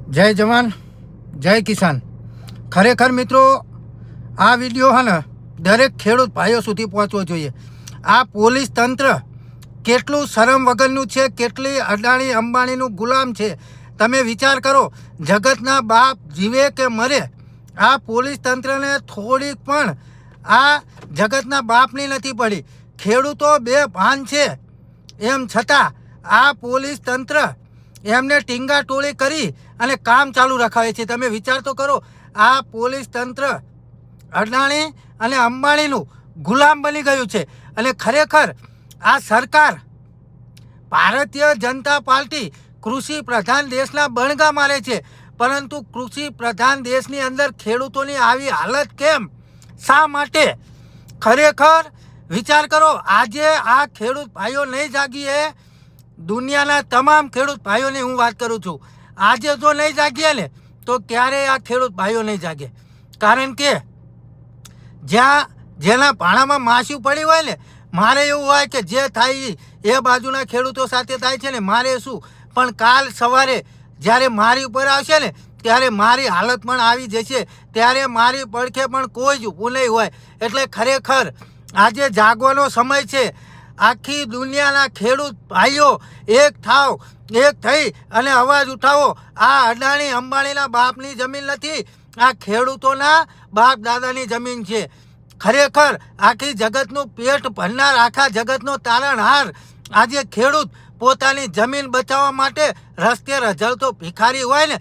जय जवान जय किसान। खरेखर मित्रों आ विडियो है ने दरेक खेडूत भाईओ सुधी पहोंचवो जोईए। आ पोलीस तंत्र केटलुं शरम वगरनुं छे, केटली अडाणी अंबाणीनुं गुलाम छे। तमे विचार करो, जगतना बाप जीवे के मरे, आ पोलीस तंत्रने थोड़ी पण आ जगतना बापनी नथी पड़ी। खेडूतो बेभान छे, एम छतां आ पोलीस तंत्र एमने टींगा टोળી કરી અને કામ ચાલુ રખાવે છે। તમે વિચાર તો કરો, આ પોલીસ તંત્ર અડાણી અને અંબાણીનું ગુલામ બની ગયું છે। અને ખરેખર આ સરકાર ભારતીય જનતા પાર્ટી કૃષિ પ્રધાન દેશના બણગા મારે છે, પરંતુ કૃષિ પ્રધાન દેશની અંદર ખેડૂતોની આવી હાલત કેમ, શા માટે? ખરેખર વિચાર કરો, આજે આ ખેડૂત ભાઈઓ નહીં જાગીએ, દુનિયાના તમામ ખેડૂત ભાઈઓની હું વાત કરું છું, આજે જો નહીં જાગીએ ને તો ક્યારેય આ ખેડૂત ભાઈઓ નહીં જાગે। કારણ કે જ્યાં જેના ભાણામાં માસી પડી હોય ને, મારે એવું હોય કે જે થાય એ બાજુના ખેડૂતો સાથે થાય છે ને, મારે શું, પણ કાલ સવારે જ્યારે મારી ઉપર આવશે ને ત્યારે મારી હાલત પણ આવી જશે, ત્યારે મારી પડખે પણ કોઈ જ ઊભું નહીં હોય। એટલે ખરેખર આજે જાગવાનો સમય છે। આખી દુનિયાના ખેડૂત ભાઈઓ એક થાવ, એક થઈ અને અવાજ ઉઠાવો। આ અડાણી અંબાણીના બાપની જમીન નથી, આ ખેડૂતોના બાપ દાદાની જમીન છે। ખરેખર આખી જગતનું પેટ ભરનાર, આખા જગતનો તારણહાર આજે ખેડૂત પોતાની જમીન બચાવવા માટે રસ્તે રઝળતો ભિખારી હોય ને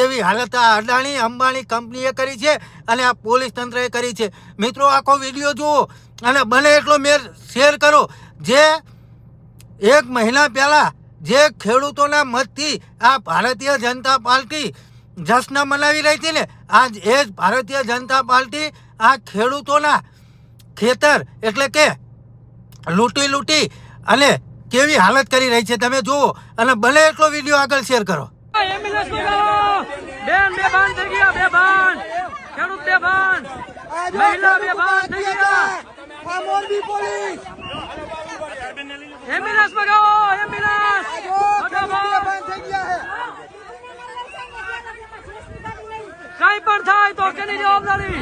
એવી હાલત આ અડાણી અંબાણી કંપનીએ કરી છે અને આ પોલીસ તંત્રએ કરી છે। મિત્રો, આખો વિડીયો જુઓ અને બને એટલો શેર કરો। જે એક મહિના પહેલાં જે ખેડૂતોના મતથી આ ભારતીય જનતા પાર્ટી જશ્ન મનાવી રહી હતી ને, આજ એ જ ભારતીય જનતા પાર્ટી આ ખેડૂતોના ખેતર એટલે કે લૂંટી અને કેવી હાલત કરી રહી છે તમે જુઓ અને બને એટલો વિડીયો આગળ શેર કરો। एम्बुलेंस मंगाओ, एम्बुलेंस कहीं पर था तो केनी जवाबदारी।